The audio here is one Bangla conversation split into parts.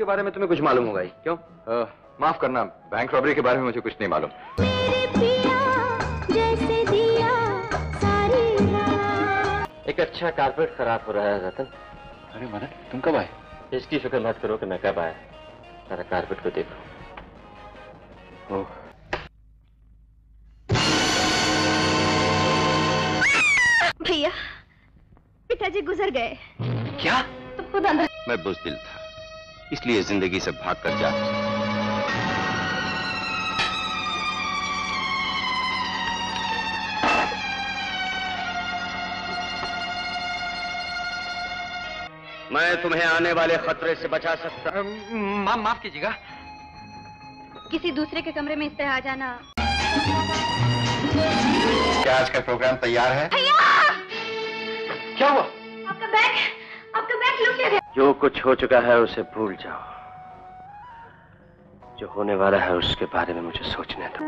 बारे में तुम्हें कुछ मालूम होगा ही। क्यों? माफ करना, बैंक रॉबरी के बारे में मुझे कुछ नहीं मालूम। एक अच्छा कारपेट खराब हो रहा है रतन। अरे मदन, तुम कब आए? इसकी फिक्र मत करो कि मैं कब आया, सारा कारपेट को देखो। भैया, पिताजी गुजर गए। क्या? तुम खुद अंदर। मैं बुज़दिल था, इसलिए जिंदगी से भाग कर जा। मैं तुम्हें आने वाले खतरे से बचा सकता। माफ कीजिएगा। किसी दूसरे के कमरे में इस तरह आ जाना। क्या आज का प्रोग्राम तैयार है? भैया! क्या हुआ? आपका बैग लूट लिया गया। जो कुछ हो चुका है उसे भूल जाओ, जो होने वाला है उसके बारे में मुझे सोचने दो।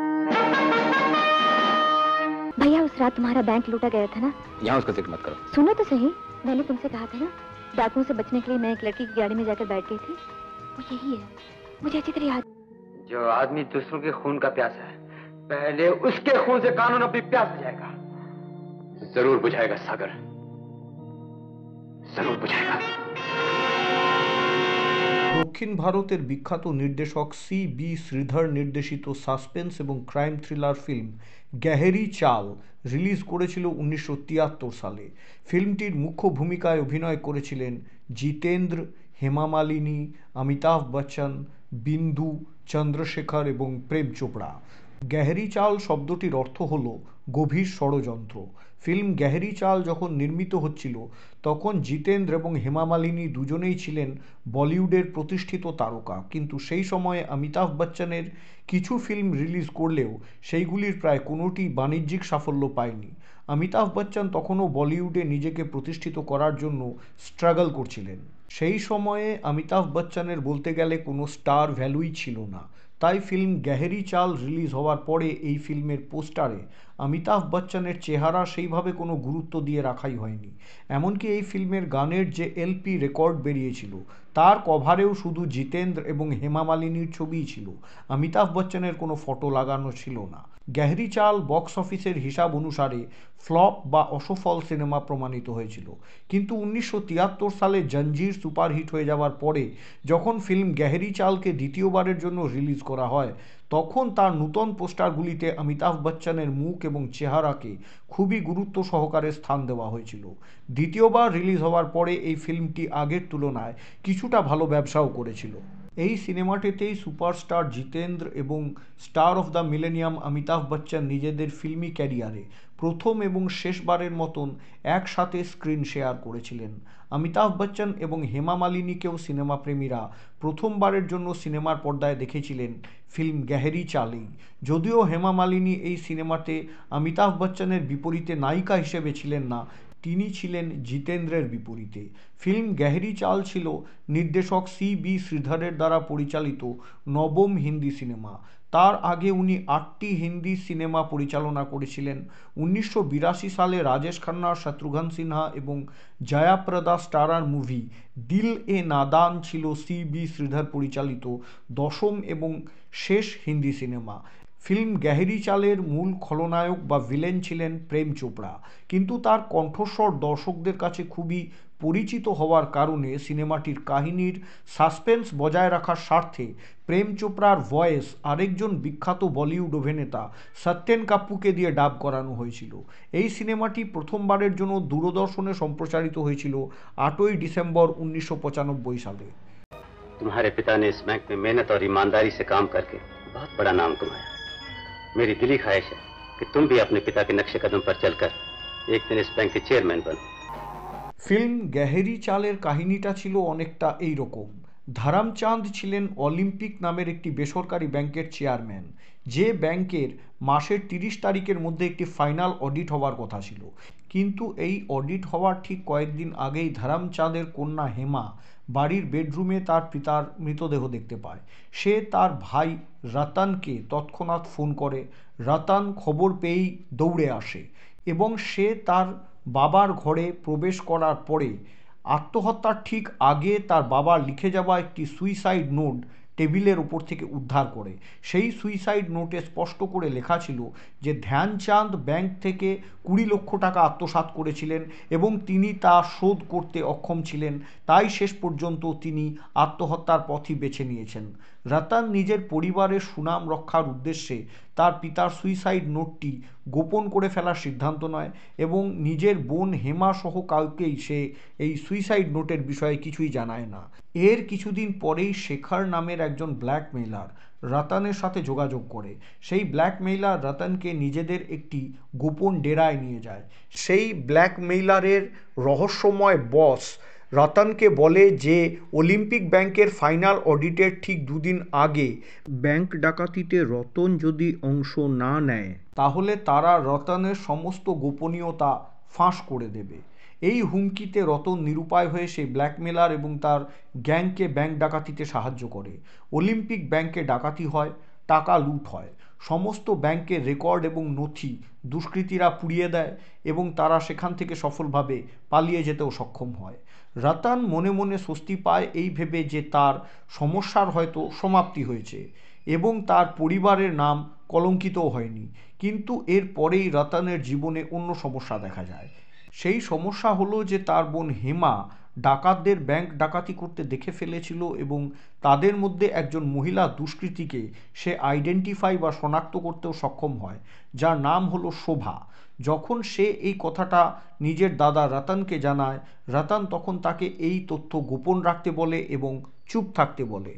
भैया, उस रात तुम्हारा बैंक लूटा गया था ना? यहाँ उसका जिक्र मत करो। सुनो तो सही, मैंने तुमसे कहा था ना, डाकुओं से बचने के लिए मैं एक लड़की की गाड़ी में जाकर बैठ गई थी। वो यही है, मुझे अच्छी तरह याद। जो आदमी दूसरों के खून का प्यासा है, पहले उसके खून से कानून अपनी प्यास बुझाएगा। जरूर बुझाएगा सागर, जरूर बुझाएगा। দক্ষিণ ভারতের বিখ্যাত নির্দেশক সি.বি. শ্রীধর নির্দেশিত সাসপেন্স এবং ক্রাইম থ্রিলার ফিল্ম গেহেরি চাল রিলিজ করেছিল 1973 সালে। ফিল্মটির মুখ্য ভূমিকায় অভিনয় করেছিলেন জিতেন্দ্র, হেমা মালিনী, অমিতাভ বচ্চন, বিন্দু, চন্দ্রশেখর এবং প্রেম চোপড়া। গেহেরি চাল শব্দটির অর্থ হল গভীর ষড়যন্ত্র। ফিল্ম গেহেরি চাল যখন নির্মিত হচ্ছিল তখন জিতেন্দ্র এবং হেমা মালিনী দুজনেই ছিলেন বলিউডের প্রতিষ্ঠিত তারকা, কিন্তু সেই সময়ে অমিতাভ বচ্চনের কিছু ফিল্ম রিলিজ করলেও সেইগুলির প্রায় কোনোটি বাণিজ্যিক সাফল্য পায়নি। অমিতাভ বচ্চন তখনও বলিউডে নিজেকে প্রতিষ্ঠিত করার জন্য স্ট্রাগল করছিলেন। সেই সময়ে অমিতাভ বচ্চনের বলতে গেলে কোনো স্টার ভ্যালুই ছিল না। তাই ফিল্ম গেহেরি চাল রিলিজ হওয়ার পরে এই ফিল্মের পোস্টারে অমিতাভ বচ্চনের চেহারা সেইভাবে কোনো গুরুত্ব দিয়ে রাখাই হয়নি। এমনকি এই ফিল্মের গানের যে এলপি রেকর্ড বেরিয়েছিল তার কভারেও শুধু জিতেন্দ্র এবং হেমা মালিনীর ছবিই ছিল, অমিতাভ বচ্চনের কোনো ফটো লাগানো ছিল না। গেহরি চাল বক্স অফিসের হিসাব অনুসারে ফ্লপ বা অসফল সিনেমা প্রমাণিত হয়েছিল, কিন্তু 1973 সালে জঞ্জির সুপারহিট হয়ে যাওয়ার পরে যখন ফিল্ম গেহরি চালকে দ্বিতীয়বারের জন্য রিলিজ করা হয় তখন তার নূতন পোস্টারগুলিতে অমিতাভ বচ্চনের মুখ এবং চেহারাকে খুবই গুরুত্ব সহকারে স্থান দেওয়া হয়েছিল। দ্বিতীয়বার রিলিজ হওয়ার পরে এই ফিল্মটি আগের তুলনায় কিছুটা ভালো ব্যবসাও করেছিল। এই সিনেমাটিতেই সুপারস্টার জিতেন্দ্র এবং star of the millennium Amitabh Bachchan নিজেদের ফিল্মি ক্যারিয়ারে প্রথম এবং শেষবারের মতন একসাথে স্ক্রিন শেয়ার করেছিলেন। অমিতাভ বচ্চন এবং হেমা মালিনীকেও সিনেমাপ্রেমীরা প্রথমবারের জন্য সিনেমার পর্দায় দেখেছিলেন ফিল্ম গেহরি চালেই। যদিও হেমা মালিনী এই সিনেমাতে অমিতাভ বচ্চনের বিপরীতে নায়িকা হিসেবে ছিলেন না, তিনি ছিলেন জিতেন্দ্রের বিপরীতে। ফিল্ম গেহরি চাল ছিল নির্দেশক সি.বি. শ্রীধরের দ্বারা পরিচালিত নবম হিন্দি সিনেমা। তার আগে উনি 8টি হিন্দি সিনেমা পরিচালনা করেছিলেন। 1982 সালে রাজেশ খান্না, শত্রুঘ্ন সিনহা এবং জয়াপ্রদা স্টারার মুভি দিল এ নাদান ছিল সি.বি. শ্রীধর পরিচালিত দশম এবং শেষ হিন্দি সিনেমা। ফিল্ম গেহরি চালের মূল খলনায়ক বা ভিলেন ছিলেন প্রেম চোপড়া, কিন্তু তার কণ্ঠস্বর দর্শকদের কাছে খুবই পরিচিত হওয়ার কারণে সিনেমাটির কাহিনীর সাসপেন্স বজায় রাখার স্বার্থে প্রেম চোপড়ার ভয়েস আরেকজন বিখ্যাত বলিউড অভিনেতা সত্যেন কাপুকে দিয়ে ডাব করানো হয়েছিল। এই সিনেমাটি প্রথমবারের জন্য দূরদর্শনে সম্প্রচারিত হয়েছিল 8ই ডিসেম্বর 1995 সালে। तुम्हारे पिता ने इस बैंक में मेहनत और ईमानदारी से काम करके बहुत बड़ा नाम कमाया। मेरी दिली ख्वाहिश है कि तुम भी अपने पिता के नक्शे कदम पर चलकर एक दिन इस बैंक के चेयरमैन बनो। ফিল্ম গেহরি চালের কাহিনীটা ছিল অনেকটা এই রকম। ধরমচাঁদ ছিলেন অলিম্পিক নামের একটি বেসরকারি ব্যাংকের চেয়ারম্যান, যে ব্যাংকের মাসের 30 তারিখের মধ্যে একটি ফাইনাল অডিট হওয়ার কথা ছিল। কিন্তু এই অডিট হওয়ার ঠিক কয়েকদিন আগেই ধরমচাঁদের কন্যা হেমা বাড়ির বেডরুমে তার পিতার মৃতদেহ দেখতে পায়। সে তার ভাই রতনকে তৎক্ষণাৎ ফোন করে। রতন খবর পেয়েই দৌড়ে আসে এবং সে তার বাবার ঘরে প্রবেশ করার পরে আত্মহত্যার ঠিক আগে তার বাবা লিখে যাওয়া একটি সুইসাইড নোট টেবিলের ওপর থেকে উদ্ধার করে। সেই সুইসাইড নোটে স্পষ্ট করে লেখা ছিল যে ধ্যানচাঁদ ব্যাংক থেকে 20 লক্ষ টাকা আত্মসাৎ করেছিলেন এবং তিনি তা শোধ করতে অক্ষম ছিলেন, তাই শেষ পর্যন্ত তিনি আত্মহত্যার পথই বেছে নিয়েছেন। রতন নিজের পরিবারের সুনাম রক্ষার উদ্দেশ্যে তার পিতার সুইসাইড নোটটি গোপন করে ফেলার সিদ্ধান্ত নেয় এবং নিজের বোন হেমা সহ কাউকেই সে এই সুইসাইড নোটের বিষয়ে কিছুই জানায় না। এর কিছুদিন পরেই শেখর নামের একজন ব্ল্যাকমেইলার রতনের সাথে যোগাযোগ করে। সেই ব্ল্যাকমেইলার রতনকে নিজেদের একটি গোপন ডেরায় নিয়ে যায়। সেই ব্ল্যাকমেইলারের রহস্যময় বস রতনকে বলে যে অলিম্পিক ব্যাংকের ফাইনাল অডিটের ঠিক 2 দিন আগে ব্যাংক ডাকাতিতে রতন যদি অংশ না নেয় তাহলে তারা রতনের সমস্ত গোপনীয়তা ফাঁস করে দেবে। এই হুমকিতে রতন নিরুপায় হয়ে সেই ব্ল্যাকমেলার এবং তার গ্যাংকে ব্যাংক ডাকাতিতে সাহায্য করে। অলিম্পিক ব্যাংকে ডাকাতি হয়, টাকা লুট হয়, সমস্ত ব্যাংকের রেকর্ড এবং নথি দুষ্কৃতীরা পুড়িয়ে দেয় এবং তারা সেখান থেকে সফলভাবে পালিয়ে যেতেও সক্ষম হয়। রতন মনে মনে স্বস্তি পায় এই ভেবে যে তার সমস্যার হয়তো সমাপ্তি হয়েছে এবং তার পরিবারের নাম কলঙ্কিতও হয়নি। কিন্তু এর পরেই রতনের জীবনে অন্য সমস্যা দেখা যায়। সেই সমস্যা হলো যে তার বোন হেমা ডাকাতদের ব্যাংক ডাকাতি করতে দেখে ফেলেছিল এবং তাদের মধ্যে একজন মহিলা দুষ্কৃতীকে সে আইডেন্টিফাই বা শনাক্ত করতেও সক্ষম হয়, যার নাম হলো শোভা। যখন সে এই কথাটা নিজের দাদা রতনকে জানায়, রতন তখন তাকে এই তথ্য গোপন রাখতে বলে এবং চুপ থাকতে বলে।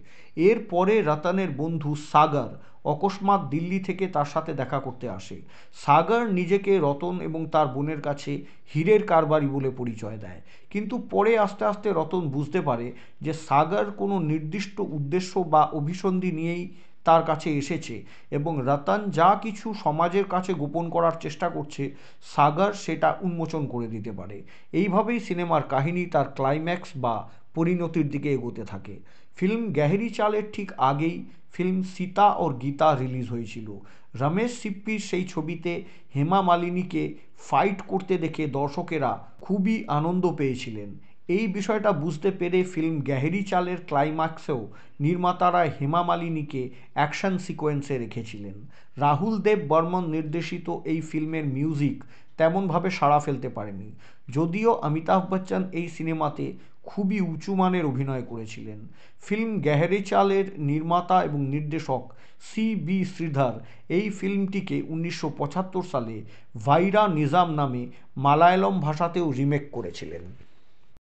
এরপরে রতনের বন্ধু সাগর অকস্মাৎ দিল্লি থেকে তার সাথে দেখা করতে আসে। সাগর নিজেকে রতন এবং তার বোনের কাছে হীরের কারবারি বলে পরিচয় দেয়, কিন্তু পরে আস্তে আস্তে রতন বুঝতে পারে যে সাগর কোনো নির্দিষ্ট উদ্দেশ্য বা অভিসন্ধি নিয়েই তার কাছে এসেছে এবং রতন যা কিছু সমাজের কাছে গোপন করার চেষ্টা করছে সাগর সেটা উন্মোচন করে দিতে পারে। এইভাবেই সিনেমার কাহিনী তার ক্লাইম্যাক্স বা পরিণতির দিকে এগোতে থাকে। ফিল্ম গেহরি চালের ঠিক আগেই ফিল্ম সীতা और গীতা রিলিজ হয়েছিল। রমেশ সিপ্পির সেই ছবিতে হেমা মালিনীকে ফাইট করতে দেখে দর্শকেরা খুবই আনন্দ পেয়েছিলেন। এই বিষয়টা বুঝতে পেরে ফিল্ম গেহরি চালের ক্লাইম্যাক্সেও নির্মাতারা হেমা মালিনীকে অ্যাকশন সিকোয়েন্সে রেখেছিলেন। রাহুল দেব বর্মন নির্দেশিত এই ফিল্মের মিউজিক তেমনভাবে সাড়া ফেলতে পারেনি, যদিও অমিতাভ বচ্চন এই সিনেমাতে খুবই উঁচু মানের অভিনয় করেছিলেন। ফিল্ম গেহরি চালের নির্মাতা এবং নির্দেশক সি.বি. শ্রীধর এই ফিল্মটিকে 1975 সালে ভাইরা নিজাম নামে মালায়ালম ভাষাতেও রিমেক করেছিলেন।